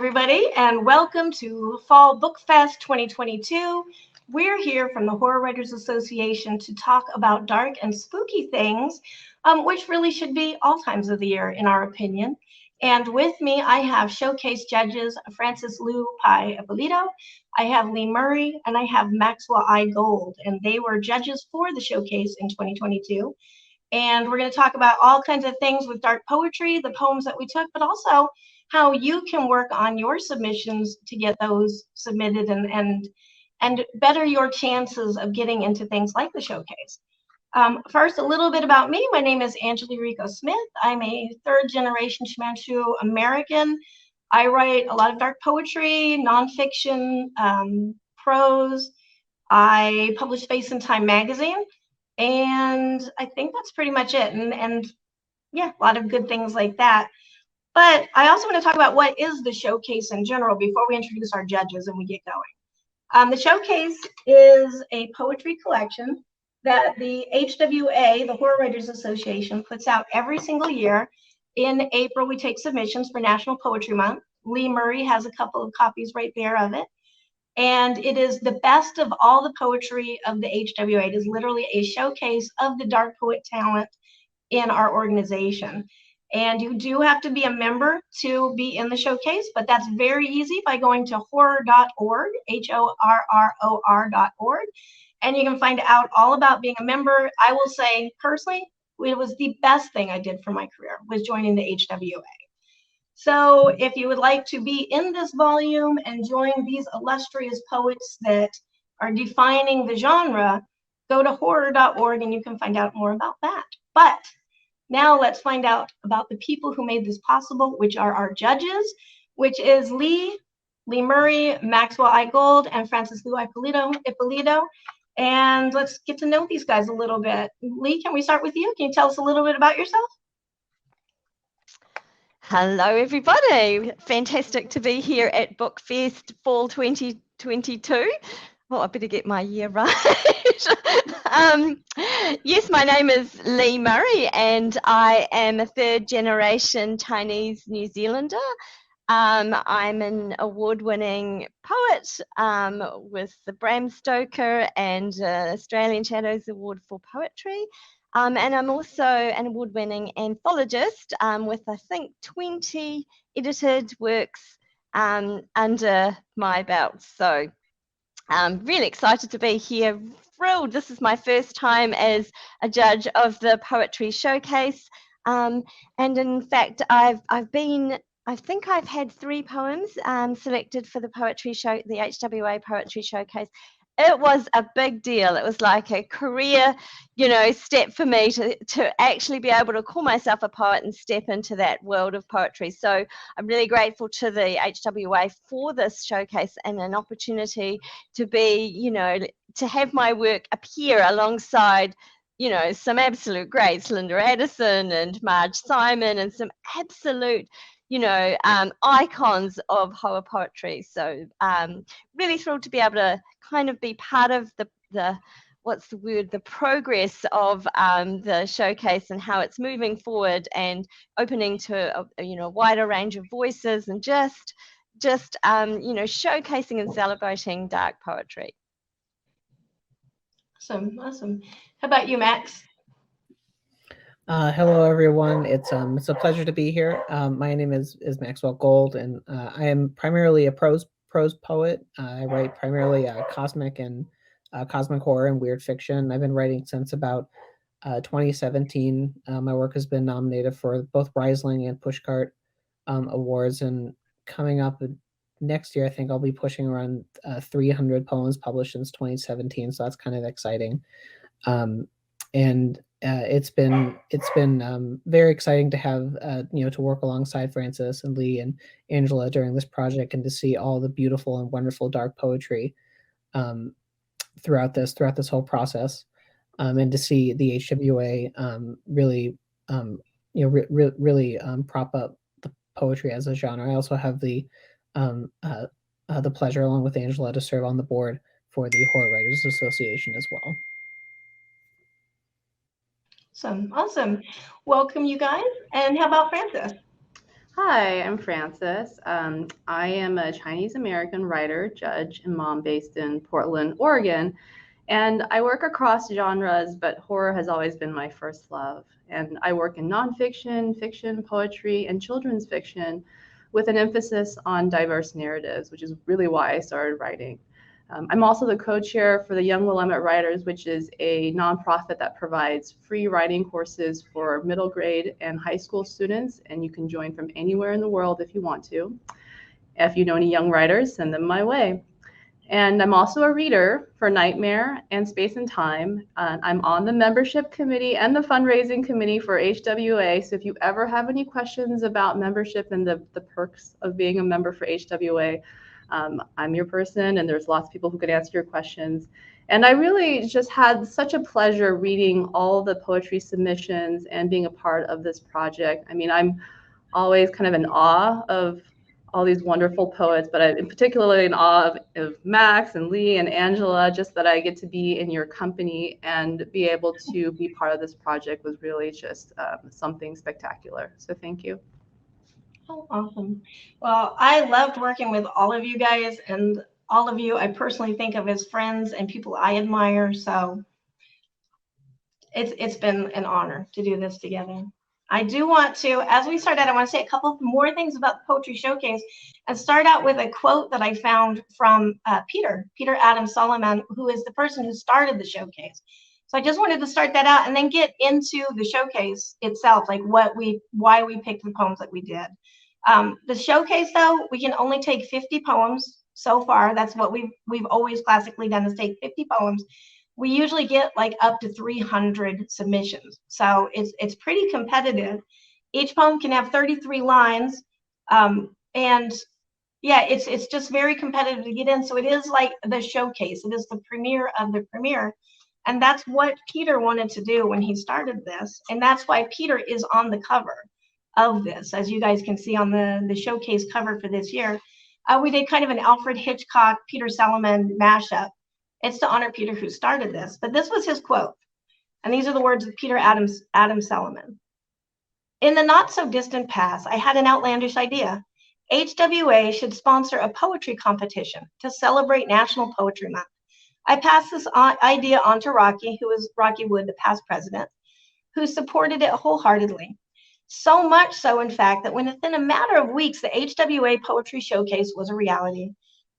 everybody, and welcome to Fall Book Fest 2022. We're here from the Horror Writers Association to talk about dark and spooky things, which really should be all times of the year, in our opinion. And with me, I have showcase judges Francis Lu Pai Ippolito, I have Lee Murray, and I have Maxwell I. Gold, and they were judges for the showcase in 2022. And we're going to talk about all kinds of things with dark poetry, the poems that we took, but also how you can work on your submissions to get those submitted and better your chances of getting into things like the showcase. First, a little bit about me. My name is Angela Yuriko Smith. I'm a third-generation Fu American. I write a lot of dark poetry, nonfiction, prose. I publish Space and Time magazine. And I think that's pretty much it. And yeah, a lot of good things like that. But I also want to talk about what is the showcase in general before we introduce our judges and we get going. The showcase is a poetry collection that the HWA, the Horror Writers Association, puts out every single year. In April, we take submissions for National Poetry Month. Lee Murray has a couple of copies right there of it. And it is the best of all the poetry of the HWA. It is literally a showcase of the dark poet talent in our organization. And you do have to be a member to be in the showcase, but that's very easy by going to horror.org, HORROR.org, and you can find out all about being a member. I will say, personally, it was the best thing I did for my career, was joining the HWA. So if you would like to be in this volume and join these illustrious poets that are defining the genre, go to horror.org and you can find out more about that. But now let's find out about the people who made this possible, which are our judges, which is Lee Murray, Maxwell I. Gold, and Francis Lu Ippolito. And let's get to know these guys a little bit. Lee, can we start with you? Can you tell us a little bit about yourself? Hello, everybody. Fantastic to be here at BookFest Fall 2022. Oh, I better get my year right. Yes, my name is Lee Murray, and I am a third-generation Chinese New Zealander. I'm an award-winning poet with the Bram Stoker and Australian Shadows Award for Poetry. And I'm also an award-winning anthologist with, I think, 20 edited works under my belt. So I'm really excited to be here. Thrilled. This is my first time as a judge of the Poetry Showcase. And in fact, I think I've had 3 poems selected for the HWA Poetry Showcase. It was a big deal. It was like a career, step for me to actually be able to call myself a poet and step into that world of poetry. So I'm really grateful to the HWA for this showcase and an opportunity to be, to have my work appear alongside, some absolute greats, Linda Addison and Marge Simon, and some absolute icons of Hoa poetry. So really thrilled to be able to kind of be part of the progress of the showcase and how it's moving forward and opening to a wider range of voices and just showcasing and celebrating dark poetry. Awesome. How about you, Max? Hello, everyone. It's a pleasure to be here. My name is Maxwell Gold, and I am primarily a prose poet. I write primarily cosmic horror and weird fiction. I've been writing since about 2017. My work has been nominated for both Riesling and Pushcart awards, and coming up next year, I think I'll be pushing around 300 poems published since 2017. So that's kind of exciting. It's been very exciting to have to work alongside Francis and Lee and Angela during this project, and to see all the beautiful and wonderful dark poetry throughout this whole process, and to see the HWA really prop up the poetry as a genre. I also have the pleasure, along with Angela, to serve on the board for the Horror Writers Association as well. Awesome. Welcome, you guys. And how about Francis? Hi, I'm Frances. I am a Chinese American writer, judge, and mom based in Portland, Oregon. And I work across genres, but horror has always been my first love. And I work in nonfiction, fiction, poetry, and children's fiction with an emphasis on diverse narratives, which is really why I started writing. I'm also the co-chair for the Young Willamette Writers, which is a nonprofit that provides free writing courses for middle grade and high school students, and you can join from anywhere in the world if you want to. If you know any young writers, send them my way. And I'm also a reader for Nightmare and Space and Time. I'm on the membership committee and the fundraising committee for HWA. So if you ever have any questions about membership and the perks of being a member for HWA, I'm your person, and there's lots of people who could answer your questions. And I really just had such a pleasure reading all the poetry submissions and being a part of this project. I mean, I'm always kind of in awe of all these wonderful poets, but I'm particularly in awe of Max and Lee and Angela. Just that I get to be in your company and be able to be part of this project was really just something spectacular. So thank you. Oh, awesome. Well, I loved working with all of you guys, and all of you I personally think of as friends and people I admire. So it's been an honor to do this together. I do want to, as we start out, I want to say a couple more things about the Poetry Showcase and start out with a quote that I found from Peter Adam Solomon, who is the person who started the showcase. So I just wanted to start that out and then get into the showcase itself, like why we picked the poems that we did. The showcase, though, we can only take 50 poems so far. That's what we've always classically done, is take 50 poems. We usually get like up to 300 submissions, so it's pretty competitive. Each poem can have 33 lines, and yeah, it's just very competitive to get in. So it is like the showcase. It is the premiere of the premiere, and that's what Peter wanted to do when he started this, and that's why Peter is on the cover of this, as you guys can see on the showcase cover for this year. We did kind of an Alfred Hitchcock, Peter Solomon mashup. It's to honor Peter, who started this, but this was his quote. And these are the words of Peter Adam Solomon. In the not so distant past, I had an outlandish idea. HWA should sponsor a poetry competition to celebrate National Poetry Month. I passed this idea on to Rocky, who was Rocky Wood, the past president, who supported it wholeheartedly. So much so, in fact, that within a matter of weeks, the HWA Poetry Showcase was a reality.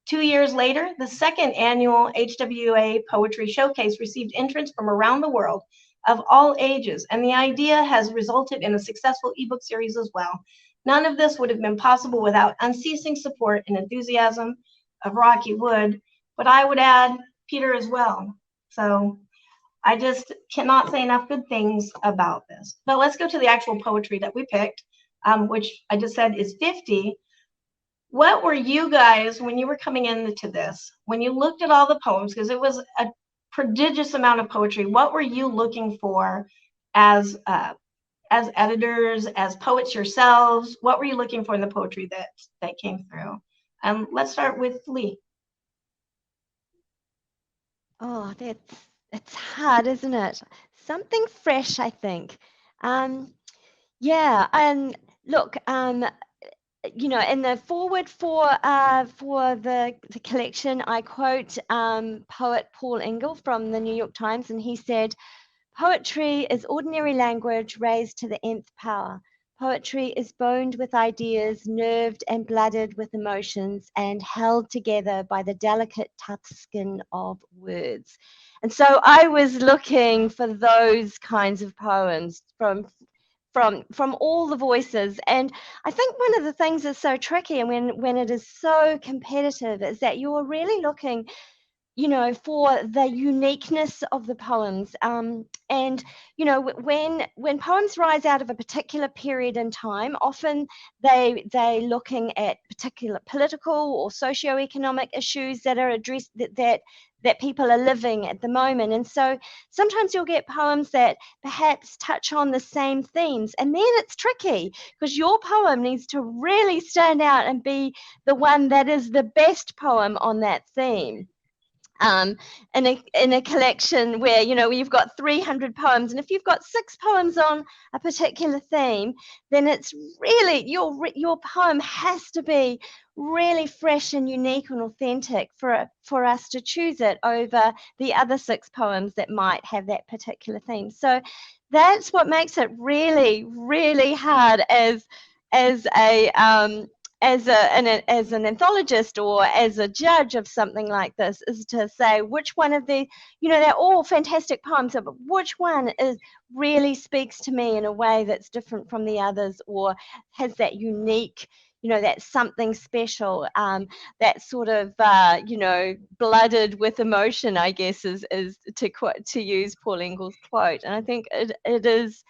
2 years later, the second annual HWA Poetry Showcase received entrants from around the world of all ages, and the idea has resulted in a successful ebook series as well. None of this would have been possible without unceasing support and enthusiasm of Rocky Wood, but I would add Peter as well. So I just cannot say enough good things about this. But let's go to the actual poetry that we picked, which I just said is 50. What were you guys, when you were coming into this, when you looked at all the poems, because it was a prodigious amount of poetry, what were you looking for as editors, as poets yourselves? What were you looking for in the poetry that came through? Let's start with Lee. Oh, it's hard, isn't it? Something fresh, I think. Yeah, and look, you know, in the forward for the collection, I quote poet Paul Ingle from the New York Times, and he said, "Poetry is ordinary language raised to the nth power. Poetry is boned with ideas, nerved and blooded with emotions, and held together by the delicate tough skin of words." And so I was looking for those kinds of poems from all the voices. And I think one of the things that's so tricky, and when it is so competitive, is that you're really looking, you know, for the uniqueness of the poems. And, you know, when poems rise out of a particular period in time, often they're looking at particular political or socioeconomic issues that are addressed, that people are living at the moment. And so sometimes you'll get poems that perhaps touch on the same themes, and then it's tricky because your poem needs to really stand out and be the one that is the best poem on that theme. in a collection where, you know, you've got 300 poems, and if you've got 6 poems on a particular theme, then it's really your poem has to be really fresh and unique and authentic for us to choose it over the other 6 poems that might have that particular theme. So that's what makes it really, really hard as an anthologist or as a judge of something like this, is to say which one of the, you know, they're all fantastic poems, but which one really speaks to me in a way that's different from the others, or has that unique, you know, that something special, that sort of, you know, blooded with emotion, I guess, is to use Paul Engel's quote. And I think it is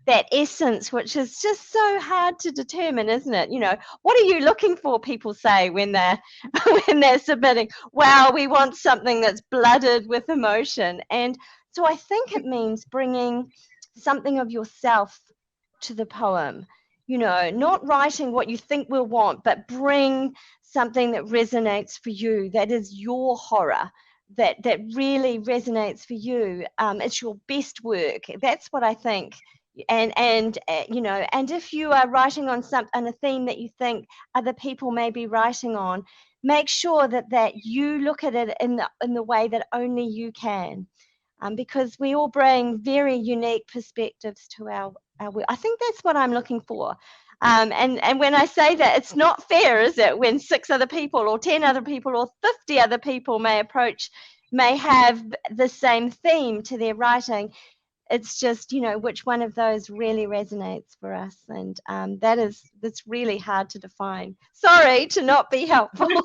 that essence, which is just so hard to determine, isn't it? You know, what are you looking for? People say when they're submitting, wow, we want something that's blooded with emotion. And so I think it means bringing something of yourself to the poem, you know, not writing what you think we'll want, but bring something that resonates for you, that is your horror, that really resonates for you. It's your best work. That's what I think. And you know, and if you are writing on a theme that you think other people may be writing on, make sure that you look at it in the way that only you can, because we all bring very unique perspectives to our work. I think that's what I'm looking for. And when I say that, it's not fair, is it, when 6 other people or 10 other people or 50 other people may have the same theme to their writing. It's just, you know, which one of those really resonates for us, and that's really hard to define. Sorry to not be helpful. No,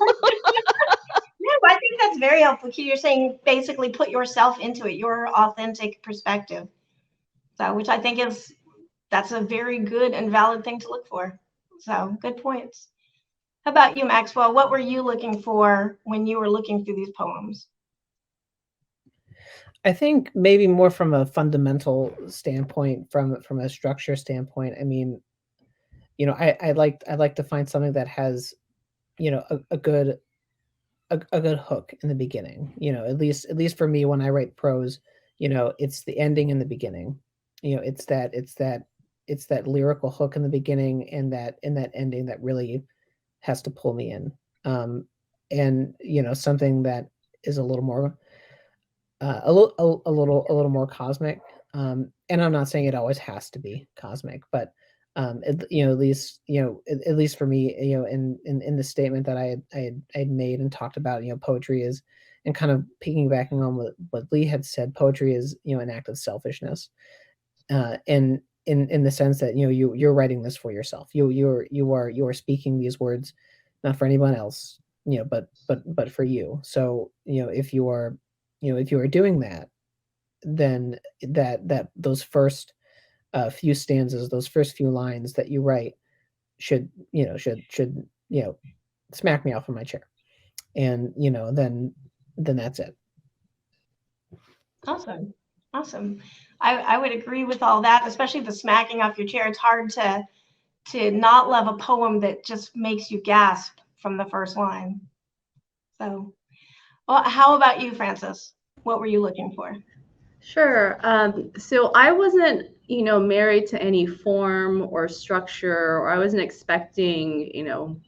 I think that's very helpful. You're saying basically put yourself into it, your authentic perspective. So, which I think that's a very good and valid thing to look for. So, good points. How about you, Maxwell? What were you looking for when you were looking through these poems? I think maybe more from a fundamental standpoint, from a structure standpoint. I mean, you know, I like to find something that has, you know, a good hook in the beginning. You know, at least for me, when I write prose, you know, it's the ending and the beginning. You know, it's that lyrical hook in the beginning and that ending that really has to pull me in. And you know, something that is a little more a little more cosmic. And I'm not saying it always has to be cosmic, but you know, at least for me, you know, in the statement that I had made and talked about, you know, poetry is, and kind of piggybacking on what Lee had said, poetry is, you know, an act of selfishness, in the sense that, you know, you're writing this for yourself. You are speaking these words not for anyone else, you know, but for you. So, you know, if you are doing that, then that those first few stanzas, those first few lines that you write should smack me off of my chair, and you know, then that's it. Awesome. I would agree with all that, especially the smacking off your chair. It's hard to not love a poem that just makes you gasp from the first line. So, well, how about you, Frances? What were you looking for? Sure. So I wasn't, you know, married to any form or structure, or I wasn't expecting, you know,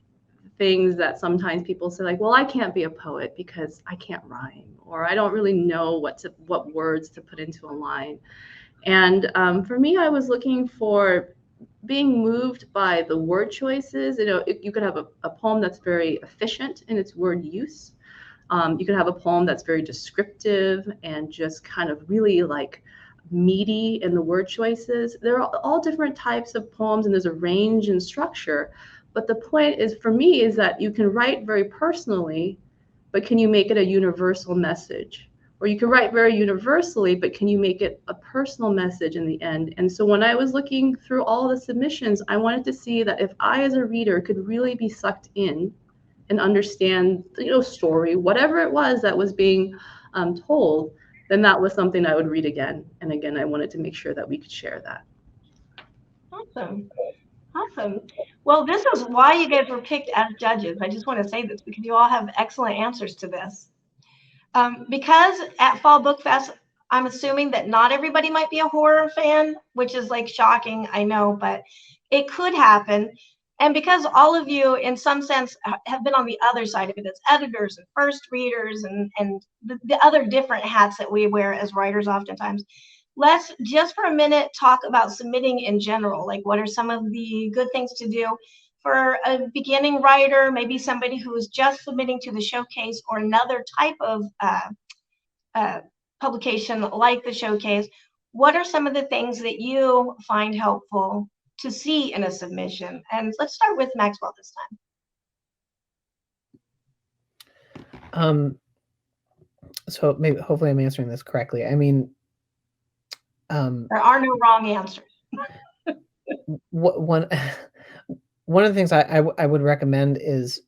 things that sometimes people say, like, well, I can't be a poet because I can't rhyme, or I don't really know what words to put into a line. And for me, I was looking for being moved by the word choices. You know, you could have a poem that's very efficient in its word use. You could have a poem that's very descriptive and just kind of really like meaty in the word choices. There are all different types of poems, and there's a range and structure. But the point is, for me, is that you can write very personally, but can you make it a universal message? Or you can write very universally, but can you make it a personal message in the end? And so when I was looking through all the submissions, I wanted to see that if I, as a reader, could really be sucked in and understand, you know, story, whatever it was that was being told, then that was something I would read again and again. I wanted to make sure that we could share that. Awesome. Well, this is why you guys were picked as judges. I just want to say this because you all have excellent answers to this. Because at Fall Book Fest, I'm assuming that not everybody might be a horror fan, which is like shocking, I know, but it could happen. And because all of you, in some sense, have been on the other side of it as editors and first readers and the other different hats that we wear as writers oftentimes, let's just for a minute talk about submitting in general. Like, what are some of the good things to do for a beginning writer, maybe somebody who is just submitting to the showcase or another type of publication like the showcase? What are some of the things that you find helpful to see in a submission? And let's start with Maxwell this time. So maybe, hopefully I'm answering this correctly. I mean, there are no wrong answers. One of the things I would recommend is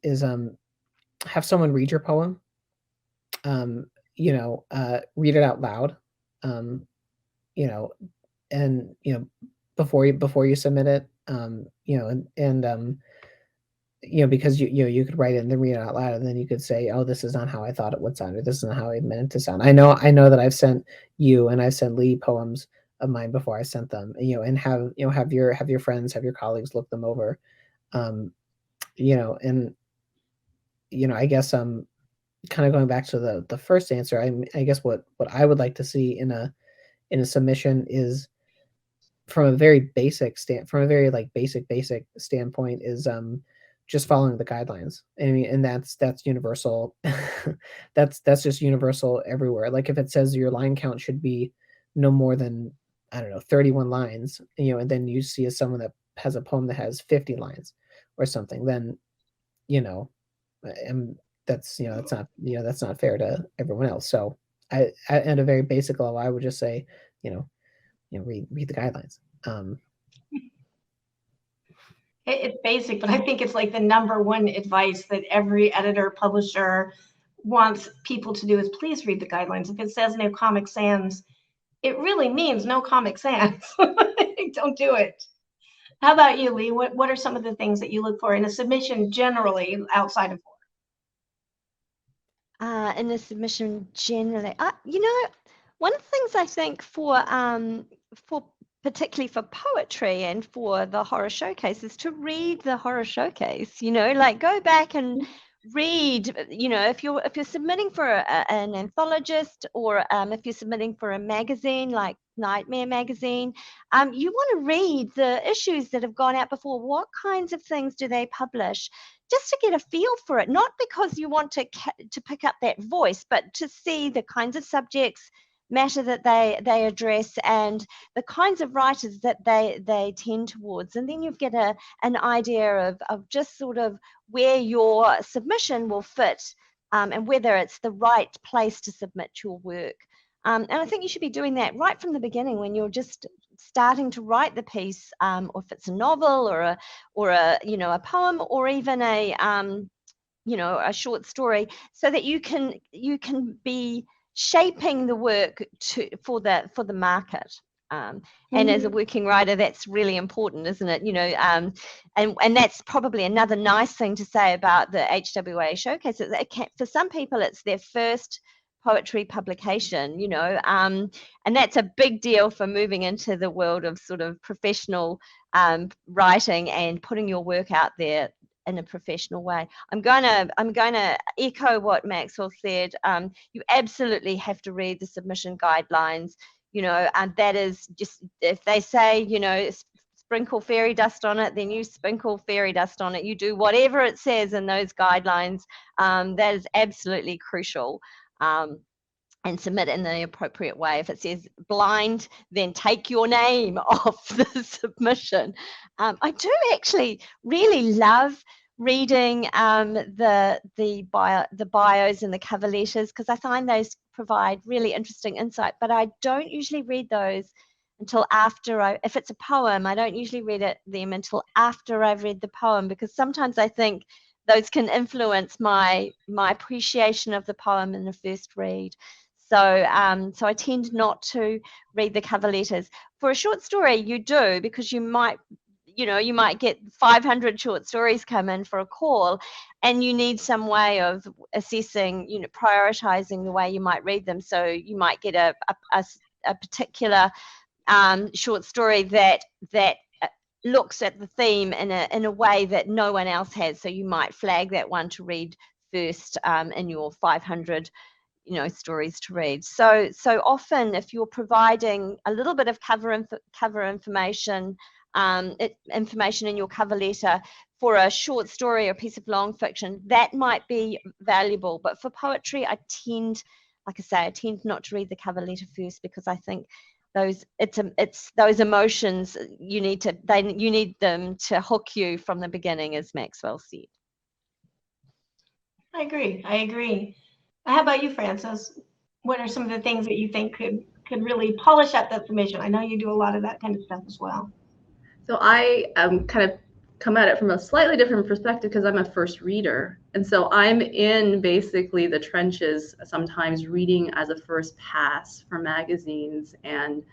have someone read your poem. Read it out loud. And before you submit it. Because you could write it and then read it out loud, and then you could say, oh, this is not how I thought it would sound, or this isn't how I meant it to sound. I know that I've sent you and I've sent Lee poems of mine before I sent them, and have your friends, have your colleagues look them over. And I guess kind of going back to the first answer, I guess what I would like to see in a submission is, from a very basic basic standpoint, is just following the guidelines. I mean, and that's universal. that's just universal everywhere. Like, if it says your line count should be no more than, I don't know, 31 lines, and then you see someone that has a poem that has 50 lines or something, then that's that's not fair to everyone else. So at a very basic level, I would just say, read the guidelines. It's basic, but I think it's like the number one advice that every editor, publisher wants people to do is please read the guidelines. If it says no Comic Sans, it really means no Comic Sans. Don't do it. How about you, Lee? What are some of the things that you look for in a submission generally outside of horror? In a submission generally, one of the things I think for particularly for poetry and for the horror showcase is to read the horror showcase. Like, go back and read. If you're submitting for an anthologist, or if you're submitting for a magazine like Nightmare magazine, you want to read the issues that have gone out before. What kinds of things do they publish? Just to get a feel for it, not because you want to pick up that voice, but to see the kinds of subjects matter that they address and the kinds of writers that they tend towards. And then you get an idea of just sort of where your submission will fit, and whether it's the right place to submit your work. And I think you should be doing that right from the beginning when you're just starting to write the piece, or if it's a novel or a poem, or even a short story, so that you can be shaping the work for the market. And as a working writer, that's really important, isn't it? And that's probably another nice thing to say about the HWA Showcase. For some people, it's their first poetry publication, and that's a big deal for moving into the world of sort of professional writing and putting your work out there in a professional way. I'm going to echo what Maxwell said. You absolutely have to read the submission guidelines, and that is just, if they say, sprinkle fairy dust on it, then you sprinkle fairy dust on it. You do whatever it says in those guidelines. That is absolutely crucial. And submit in the appropriate way. If it says blind, then take your name off the submission. I do actually really love reading the bios and the cover letters, because I find those provide really interesting insight. But I don't usually read those until after if it's a poem, I don't usually read them until after I've read the poem, because sometimes I think those can influence my appreciation of the poem in the first read. So I tend not to read the cover letters. For a short story, you do, because you might, you know, you might get 500 short stories come in for a call, and you need some way of assessing, you know, prioritizing the way you might read them. So you might get a particular short story that looks at the theme in a way that no one else has. So you might flag that one to read first in your 500, you know, stories to read. So often, if you're providing a little bit of cover information, information in your cover letter for a short story or piece of long fiction, that might be valuable. But for poetry, I tend not to read the cover letter first, because I think it's those emotions you need them to hook you from the beginning, as Maxwell said. I agree. How about you, Frances? What are some of the things that you think could really polish up that information? I know you do a lot of that kind of stuff as well. So I kind of come at it from a slightly different perspective, because I'm a first reader. And so I'm in basically the trenches, sometimes reading as a first pass for magazines. And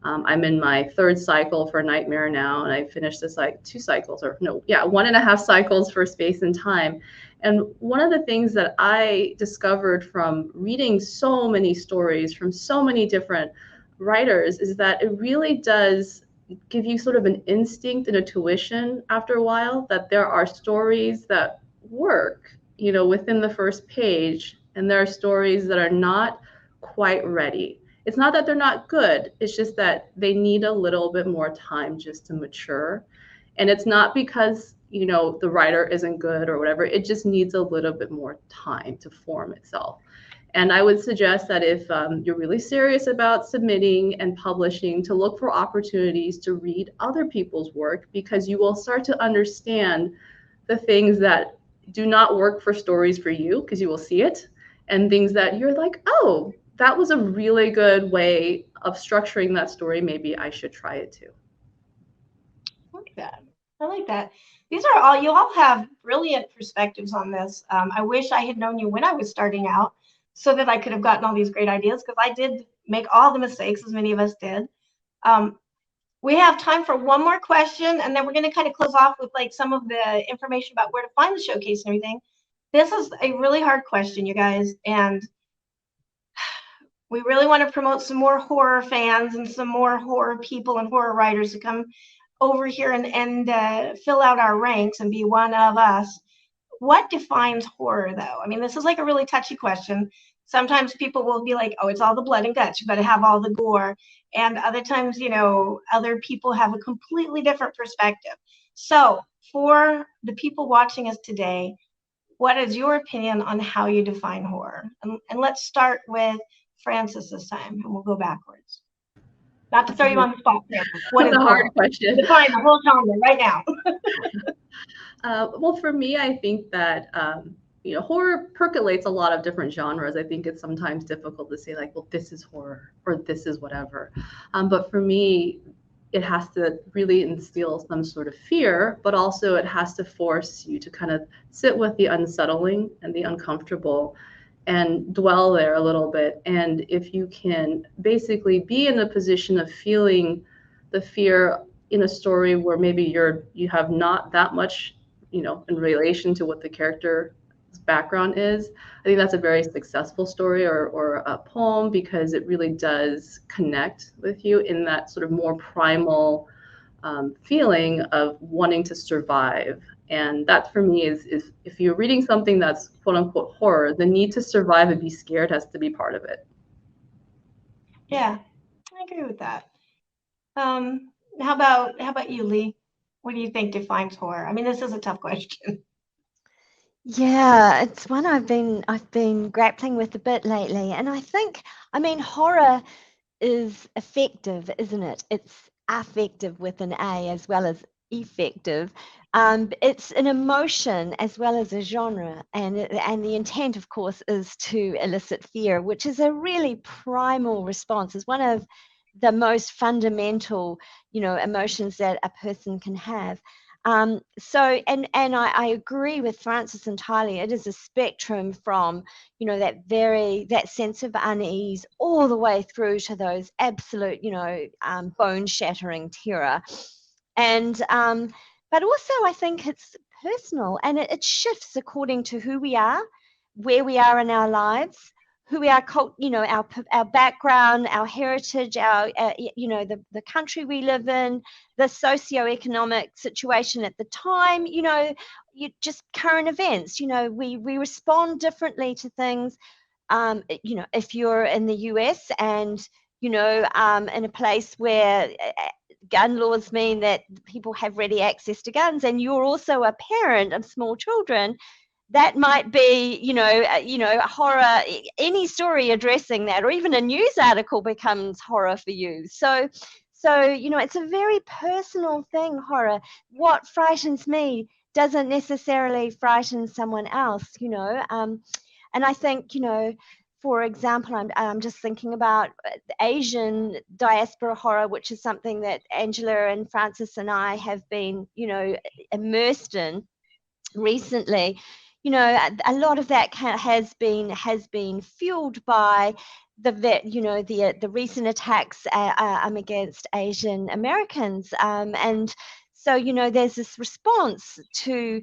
I'm in my third cycle for Nightmare now, and I finished this like 1.5 cycles for Space and Time. And one of the things that I discovered from reading so many stories from so many different writers is that it really does give you sort of an instinct and a tuition after a while that there are stories that work, you know, within the first page, and there are stories that are not quite ready. It's not that they're not good, it's just that they need a little bit more time just to mature. And it's not because, you know, the writer isn't good or whatever, it just needs a little bit more time to form itself. And I would suggest that if you're really serious about submitting and publishing, to look for opportunities to read other people's work, because you will start to understand the things that do not work for stories for you, because you will see it, and things that you're like, oh, that was a really good way of structuring that story. Maybe I should try it too. I like that. You all have brilliant perspectives on this. I wish I had known you when I was starting out, so that I could have gotten all these great ideas, because I did make all the mistakes, as many of us did. We have time for one more question, and then we're going to kind of close off with like some of the information about where to find the showcase and everything. This is a really hard question, you guys, and we really want to promote some more horror fans and some more horror people and horror writers to come over here and fill out our ranks and be one of us. What defines horror, though? I mean, this is like a really touchy question. Sometimes people will be like, oh, it's all the blood and guts, you got to have all the gore. And other times, you know, other people have a completely different perspective. So for the people watching us today, what is your opinion on how you define horror? And let's start with Frances this time, and we'll go backwards. Not to throw you on the spot, Frances. What is a hard horror? question. Define the whole genre right now. Well, for me, I think that you know, horror percolates a lot of different genres. I think it's sometimes difficult to say like, well, this is horror or this is whatever. But for me, it has to really instill some sort of fear, but also it has to force you to kind of sit with the unsettling and the uncomfortable and dwell there a little bit. And if you can basically be in a position of feeling the fear in a story where maybe you have not that much, you know, in relation to what the character's background is, I think that's a very successful story or a poem, because it really does connect with you in that sort of more primal feeling of wanting to survive. And that for me is if you're reading something that's quote unquote horror, the need to survive and be scared has to be part of it. Yeah, I agree with that. How about you, Lee? What do you think defines horror? I mean, this is a tough question. Yeah, it's one I've been grappling with a bit lately, and I think, I mean, horror is effective, isn't it? It's affective with an A as well as effective. It's an emotion as well as a genre, and the intent, of course, is to elicit fear, which is a really primal response. It's one of the most fundamental, you know, emotions that a person can have. So I agree with Frances entirely. It is a spectrum from, you know, that sense of unease all the way through to those absolute, you know, bone-shattering terror. And but also I think it's personal, and it shifts according to who we are, where we are in our lives, who we are, our background, our heritage, our the country we live in, the socioeconomic situation at the time, just current events. We respond differently to things. If you're in the US and in a place where gun laws mean that people have ready access to guns, and you're also a parent of small children, that might be, horror. Any story addressing that, or even a news article, becomes horror for you. So it's a very personal thing, horror. What frightens me doesn't necessarily frighten someone else, and I think, for example, I'm just thinking about Asian diaspora horror, which is something that Angela and Francis and I have been, immersed in recently. A lot of that has been fueled by the recent attacks against Asian Americans, and so there's this response to.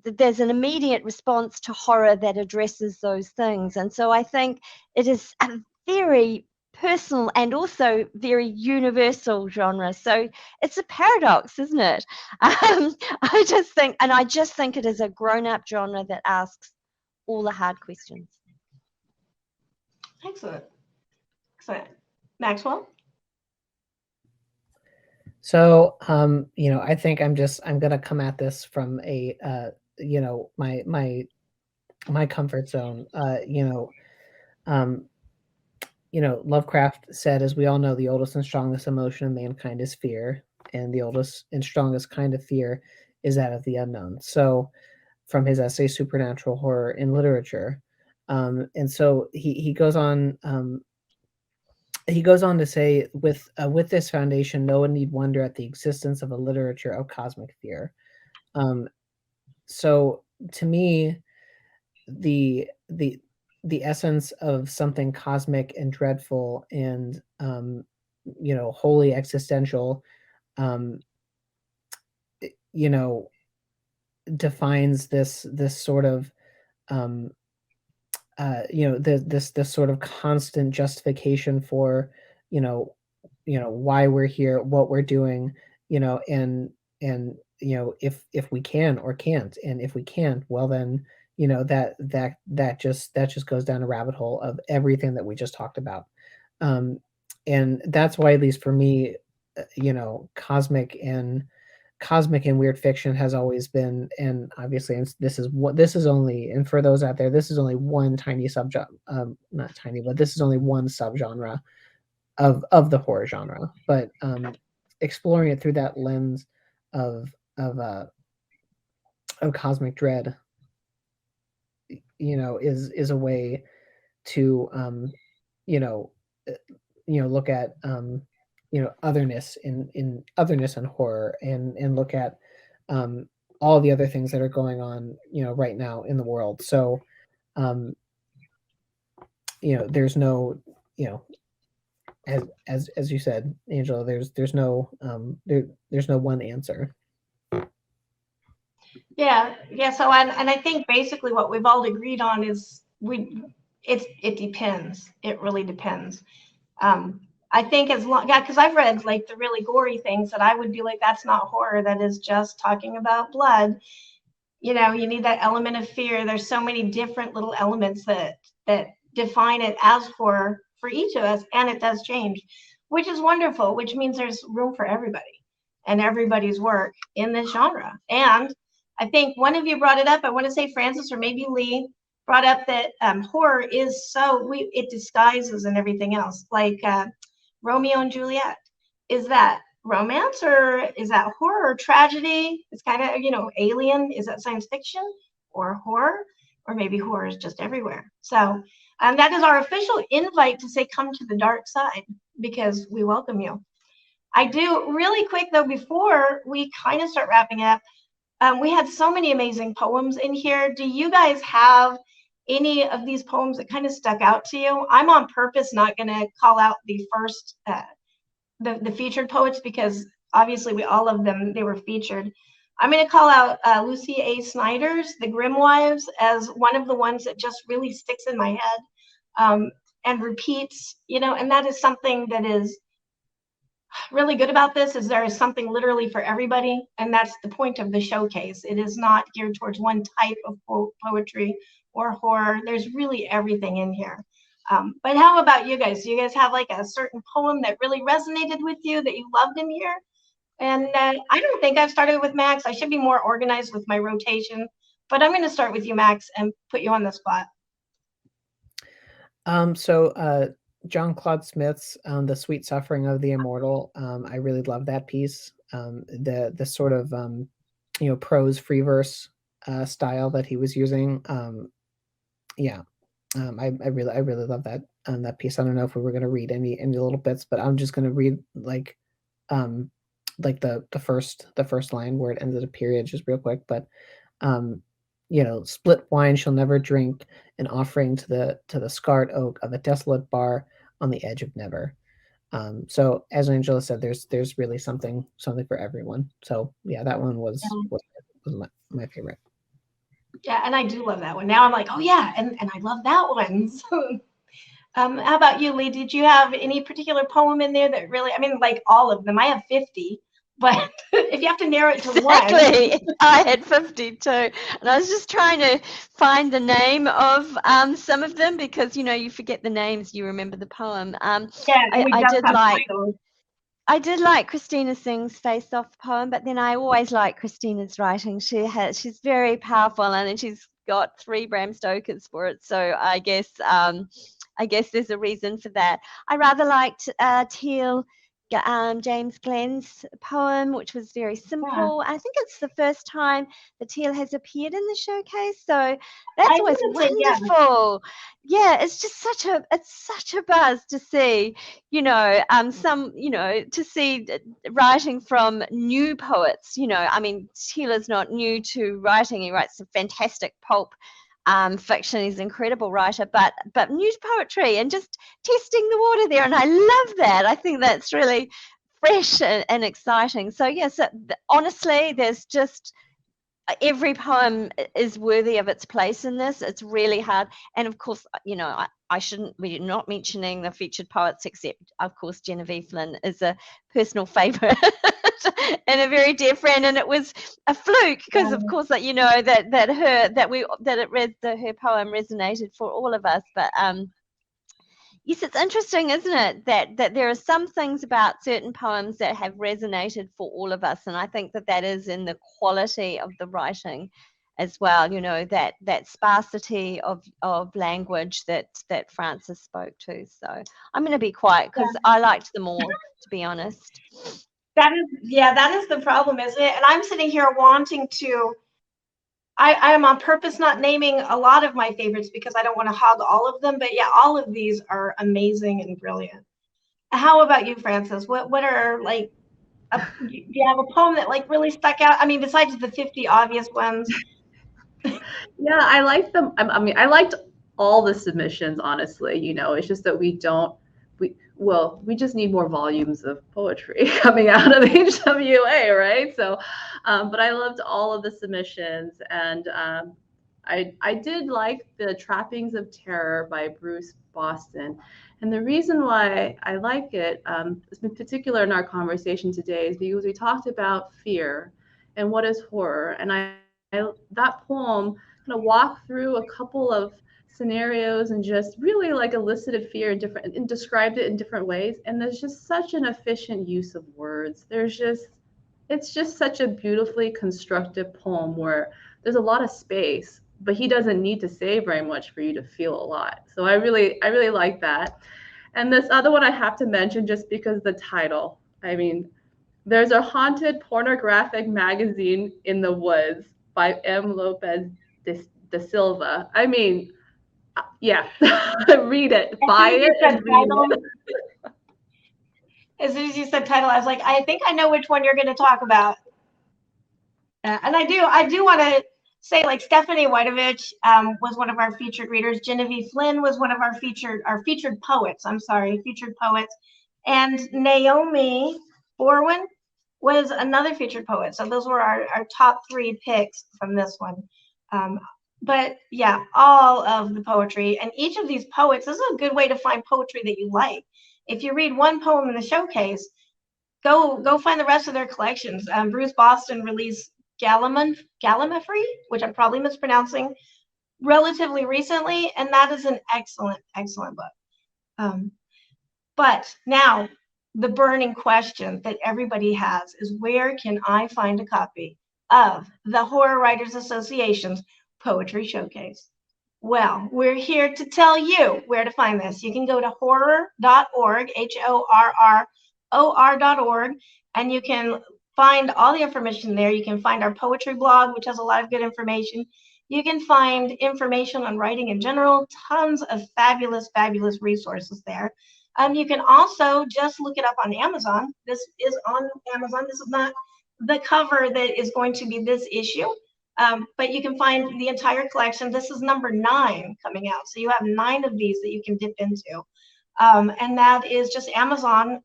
There's an immediate response to horror that addresses those things, and so I think it is a very personal and also very universal genre. So it's a paradox, isn't it? I just think it is a grown-up genre that asks all the hard questions. Excellent. Maxwell? So, I think I'm going to come at this from a, my comfort zone. Lovecraft said, as we all know, the oldest and strongest emotion in mankind is fear, and the oldest and strongest kind of fear is that of the unknown. So, from his essay Supernatural Horror in Literature, and so he goes on. He goes on to say, with this foundation, no one need wonder at the existence of a literature of cosmic fear. So, to me, the essence of something cosmic and dreadful and wholly existential, defines this sort of this sort of constant justification for why we're here, what we're doing, and if we can or can't, and if we can't, well then that just goes down a rabbit hole of everything that we just talked about, and that's why, at least for me, cosmic and weird fiction has always been, and obviously this is only, and for those out there, this is only one tiny not tiny, but this is only one subgenre of the horror genre, but exploring it through that lens of cosmic dread, is a way to look at otherness in otherness and horror, and look at all the other things that are going on right now in the world. So there's no, as you said, Angela, there's no one answer. Yeah. So, and I think basically what we've all agreed on is it depends. It really depends. I think because I've read like the really gory things that I would be like, that's not horror. That is just talking about blood. You need that element of fear. There's so many different little elements that define it as horror for each of us, and it does change, which is wonderful, which means there's room for everybody and everybody's work in this genre. And I think one of you brought it up. I want to say Francis or maybe Lee brought up that horror is it disguises and everything else. Like Romeo and Juliet, is that romance or is that horror or tragedy? It's kind of, Alien, is that science fiction or horror? Or maybe horror is just everywhere. So that is our official invite to say, come to the dark side, because we welcome you. I do really quick though, before we kind of start wrapping up, we had so many amazing poems in here. Do you guys have any of these poems that kind of stuck out to you? I'm on purpose not going to call out the first, the featured poets, because obviously all of them, they were featured. I'm going to call out Lucy A. Snyder's The Grimm Wives as one of the ones that just really sticks in my head and repeats, and that is something that is really good about this, is there is something literally for everybody, and that's the point of the showcase. It is not geared towards one type of poetry or horror. There's really everything in here. But how about you guys? Do you guys have like a certain poem that really resonated with you that you loved in here? And I don't think I've started with Max. I should be more organized with my rotation, but I'm going to start with you, Max, and put you on the spot. So John Claude Smith's The Sweet Suffering of the Immortal. I really love that piece. The sort of prose free verse style that he was using. I really love that that piece. I don't know if we were going to read any little bits, but I'm just going to read like the first line where it ends at a period, just real quick. But split wine she'll never drink, an offering to the scarred oak of a desolate bar on the edge of never. So as Angela said, there's really something for everyone. So yeah, that one was my favorite. Yeah, and I do love that one. Now I'm like, oh yeah, and I love that one. So, how about you, Lee? Did you have any particular poem in there that really, like all of them? I have 50, but if you have to narrow it to Exactly. one. I had 52, and I was just trying to find the name of some of them, because you forget the names, you remember the poem. I did like Christina Singh's Face Off poem, but then I always like Christina's writing. She's very powerful, and then she's got 3 Bram Stokers for it. So I guess there's a reason for that. I rather liked Teal James Glenn's poem, which was very simple. I think it's the first time that Teal has appeared in the showcase, so that's always wonderful. Yeah, it's just such a buzz to see, to see writing from new poets. Teal is not new to writing. He writes some fantastic pulp fiction. He's an incredible writer, but new to poetry and just testing the water there, and I love that. I think that's really fresh and exciting. So yes, honestly, there's just every poem is worthy of its place in this. It's really hard, and of course, I shouldn't be not mentioning the featured poets, except of course Genevieve Flynn is a personal favorite and a very dear friend, and it was a fluke because of course that her poem resonated for all of us. But yes, it's interesting, isn't it, that there are some things about certain poems that have resonated for all of us, and I think that is in the quality of the writing as well. That sparsity of language that Frances spoke to. So I'm going to be quiet because I liked them all, to be honest. That is the problem, isn't it? And I'm sitting here wanting to. I am on purpose not naming a lot of my favorites because I don't want to hog all of them. But yeah, all of these are amazing and brilliant. How about you, Frances? What are do you have a poem that really stuck out? Besides the 50 obvious ones. Yeah, I like them. I liked all the submissions, honestly. It's just that we just need more volumes of poetry coming out of HWA, right? So, but I loved all of the submissions, and I did like the Trappings of Terror by Bruce Boston. And the reason why I like it, in particular in our conversation today, is because we talked about fear and what is horror. And that poem kind of walked through a couple of scenarios and just really elicited fear and described it in different ways. And there's just such an efficient use of words. It's just such a beautifully constructed poem where there's a lot of space, but he doesn't need to say very much for you to feel a lot. So I really like that. And this other one I have to mention just because the title. There's a haunted pornographic magazine in the woods by M. Lopez de Silva. Yeah, read it, buy it, and read it. As soon as you said title, I was like, I think I know which one you're going to talk about. And I do want to say, Stephanie Whitovich was one of our featured readers. Genevieve Flynn was one of our featured poets. Featured poets. And Naomi Borwin was another featured poet. So those were our top 3 picks from this one. But yeah, all of the poetry, and each of these poets, this is a good way to find poetry that you like. If you read one poem in the showcase, go find the rest of their collections. Bruce Boston released Gallimaufry, which I'm probably mispronouncing, relatively recently, and that is an excellent, excellent book. But now, the burning question that everybody has is, where can I find a copy of the Horror Writers Association's Poetry Showcase? Well, we're here to tell you where to find this. You can go to horror.org, HORROR.org, and you can find all the information there. You can find our poetry blog, which has a lot of good information. You can find information on writing in general, tons of fabulous, fabulous resources there. You can also just look it up on Amazon. This is on Amazon. This is not the cover that is going to be this issue, but you can find the entire collection. This is number 9 coming out. So you have 9 of these that you can dip into. And that is just Amazon,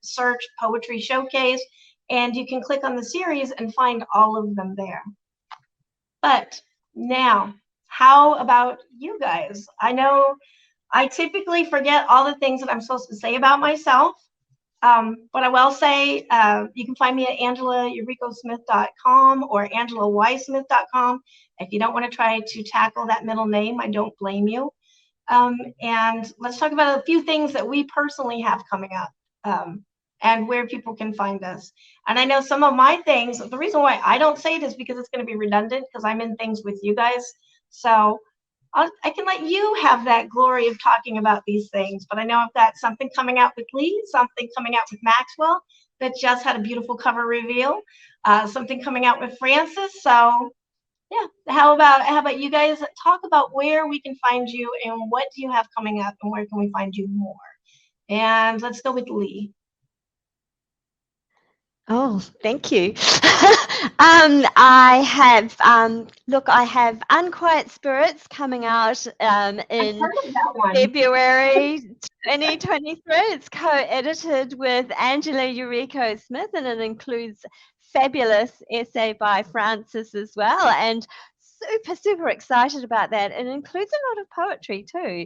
search Poetry Showcase, and you can click on the series and find all of them there. But now, how about you guys? I know I typically forget all the things that I'm supposed to say about myself, but I will say you can find me at AngelaYurikoSmith.com or AngelaYSmith.com. If you don't want to try to tackle that middle name, I don't blame you. And let's talk about a few things that we personally have coming up, and where people can find us. And I know some of my things, the reason why I don't say it is because it's going to be redundant, because I'm in things with you guys. So I can let you have that glory of talking about these things. But I know I've got something coming out with Lee, something coming out with Maxwell that just had a beautiful cover reveal, something coming out with Francis. So yeah, how about you guys talk about where we can find you and what do you have coming up and where can we find you more? And let's go with Lee. Oh, thank you. I have I have Unquiet Spirits coming out in February 2023. It's co-edited with Angela Yuriko Smith, and it includes fabulous essay by Francis as well, and super excited about that. It includes a lot of poetry too.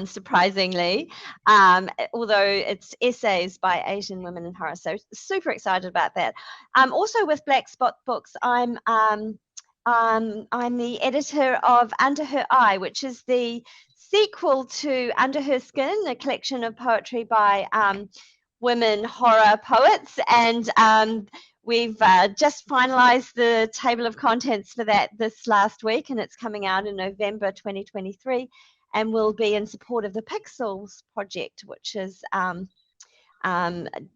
Surprisingly, although it's essays by Asian women in horror, so super excited about that. Also with Black Spot Books, I'm the editor of Under Her Eye, which is the sequel to Under Her Skin, a collection of poetry by women horror poets, and we've just finalized the table of contents for that this last week, and it's coming out in November 2023. And will be in support of the Pixels project, which is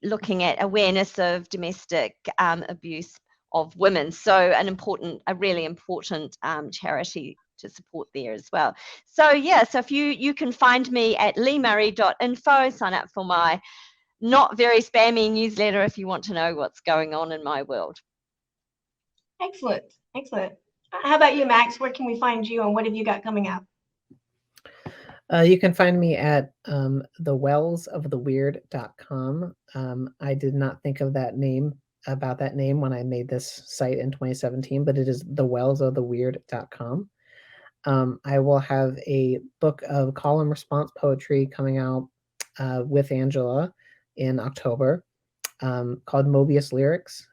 looking at awareness of domestic abuse of women. So a really important charity to support there as well. So yeah, so if you can find me at leemurray.info, sign up for my not very spammy newsletter if you want to know what's going on in my world. Excellent. How about you, Max? Where can we find you and what have you got coming up? You can find me at thewellsoftheweird.com. I did not think of that name when I made this site in 2017, but it is thewellsoftheweird.com. I will have a book of call and response poetry coming out with Angela in October, called Mobius Lyrics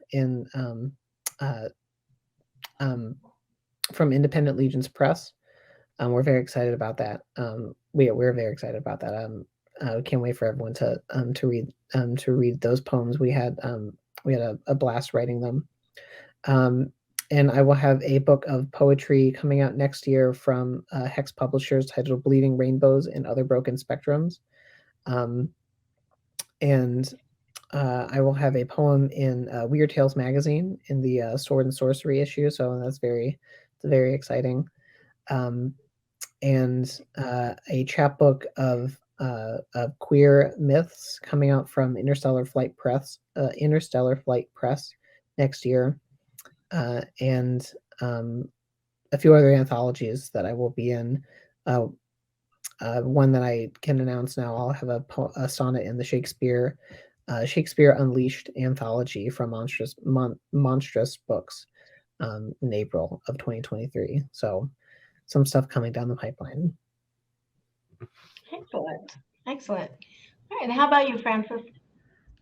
from Independent Legions Press. We're very excited about that. We're very excited about that. We can't wait for everyone to read those poems. We had a blast writing them. And I will have a book of poetry coming out next year from Hex Publishers titled Bleeding Rainbows and Other Broken Spectrums. And I will have a poem in Weird Tales magazine in the Sword and Sorcery issue. So that's very exciting. And a chapbook of queer myths coming out from Interstellar Flight Press next year, and a few other anthologies that I will be in. One that I can announce now, I'll have a sonnet in the Shakespeare Shakespeare Unleashed anthology from Monstrous Books in April of 2023. So some stuff coming down the pipeline. Excellent. Excellent. All right. And how about you, Frances?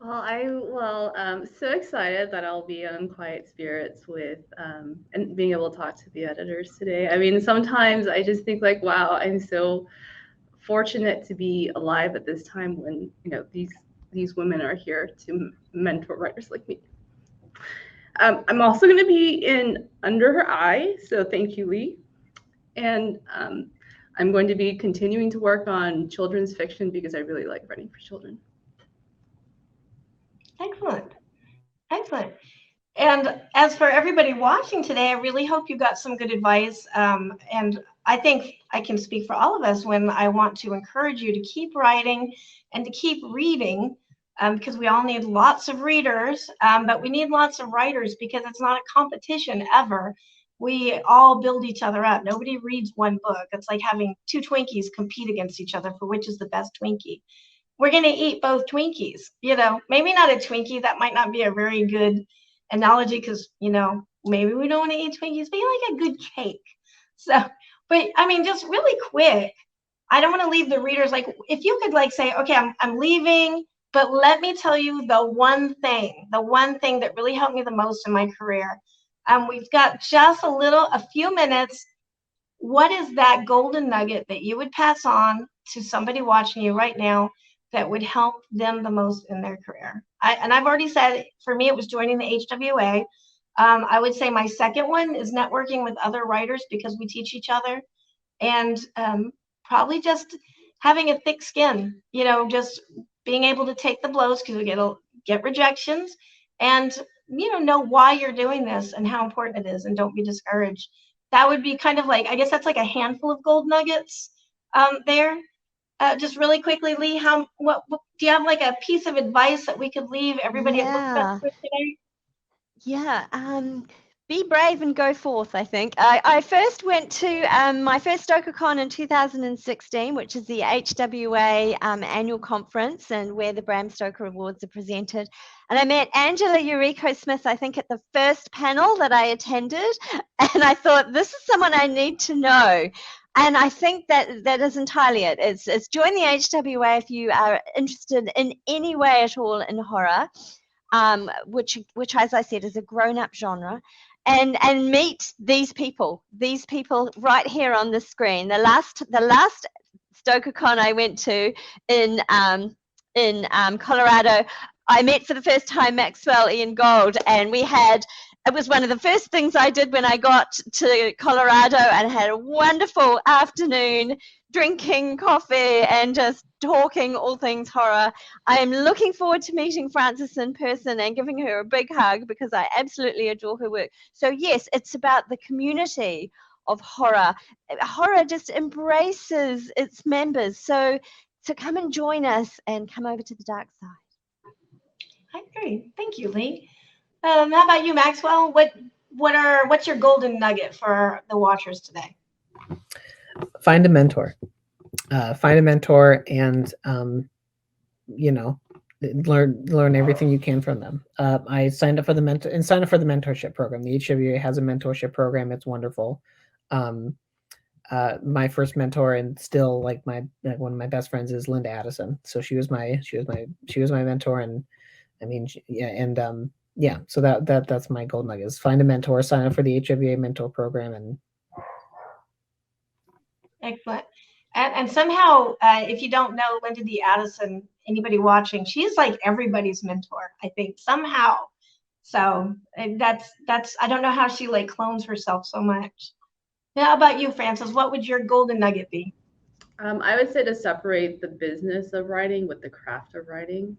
I'm so excited that I'll be on Quiet Spirits with and being able to talk to the editors today. I mean, sometimes I just think like, wow, I'm so fortunate to be alive at this time when, you know, these women are here to mentor writers like me. I'm also going to be in Under Her Eye, so thank you, Lee. And I'm going to be continuing to work on children's fiction because I really like writing for children. Excellent. Excellent. And as for everybody watching today, I really hope you got some good advice. And I think I can speak for all of us when I want to encourage you to keep writing and to keep reading, because we all need lots of readers, but we need lots of writers because it's not a competition ever. We all build each other up. Nobody reads one book. It's like having two Twinkies compete against each other for which is the best Twinkie. We're going to eat both Twinkies, you know, maybe not a Twinkie. That might not be a very good analogy because, you know, maybe we don't want to eat Twinkies, but you like a good cake. So, but I mean, just really quick, I don't want to leave the readers like, if you could like say, okay, I'm leaving, but let me tell you the one thing that really helped me the most in my career. We've got just a few minutes. What is that golden nugget that you would pass on to somebody watching you right now that would help them the most in their career? I've already said, for me, it was joining the HWA. I would say my second one is networking with other writers because we teach each other, and probably just having a thick skin, you know, just being able to take the blows because we get rejections, and, you know why you're doing this and how important it is, and don't be discouraged. That would be kind of like, I guess that's like a handful of gold nuggets there. Just really quickly, Lee, what do you have like a piece of advice that we could leave everybody at BookFest with today? Yeah, be brave and go forth, I think. I first went to my first StokerCon in 2016, which is the HWA annual conference and where the Bram Stoker Awards are presented. And I met Angela Yuriko Smith, I think, at the first panel that I attended. And I thought, this is someone I need to know. And I think that is entirely it. It's join the HWA if you are interested in any way at all in horror. Which, as I said, is a grown-up genre, and meet these people right here on the screen. The last StokerCon I went to in Colorado, I met for the first time Maxwell I, and it was one of the first things I did when I got to Colorado, and had a wonderful afternoon drinking coffee and just talking all things horror. I am looking forward to meeting Frances in person and giving her a big hug because I absolutely adore her work. So yes, it's about the community of horror. Horror just embraces its members. So come and join us and come over to the dark side. I agree. Thank you, Lee. How about you, Maxwell? What's your golden nugget for the watchers today? Find a mentor. Find a mentor, and you know, learn everything you can from them. I signed up for the mentorship program. The HWA has a mentorship program. It's wonderful. My first mentor, and still like one of my best friends, is Linda Addison. So she was my mentor, and I mean, so that's my gold nugget is find a mentor, sign up for the HWA mentor program, and excellent. And somehow, if you don't know Linda D. Addison, anybody watching, she's like everybody's mentor, I think, somehow. So that's I don't know how she like clones herself so much. Now, how about you, Frances? What would your golden nugget be? I would say to separate the business of writing with the craft of writing.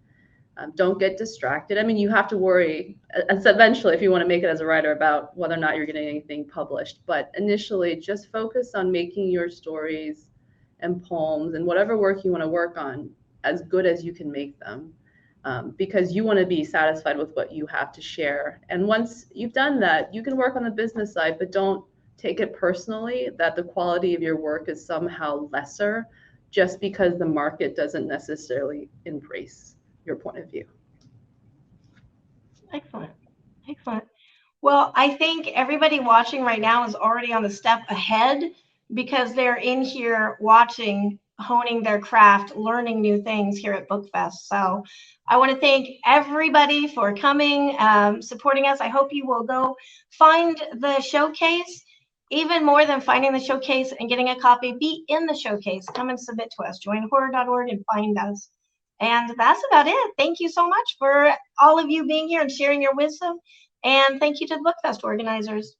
Don't get distracted. I mean, you have to worry eventually if you want to make it as a writer about whether or not you're getting anything published. But initially, just focus on making your stories and poems and whatever work you want to work on as good as you can make them, because you want to be satisfied with what you have to share. And once you've done that, you can work on the business side, but don't take it personally that the quality of your work is somehow lesser just because the market doesn't necessarily embrace your point of view. Excellent. Excellent. Well, I think everybody watching right now is already on the step ahead because they're in here watching, honing their craft, learning new things here at BookFest. So I want to thank everybody for coming, supporting us. I hope you will go find the showcase. Even more than finding the showcase and getting a copy, be in the showcase. Come and submit to us. Join horror.org and find us. And that's about it. Thank you so much for all of you being here and sharing your wisdom. And thank you to the BookFest organizers.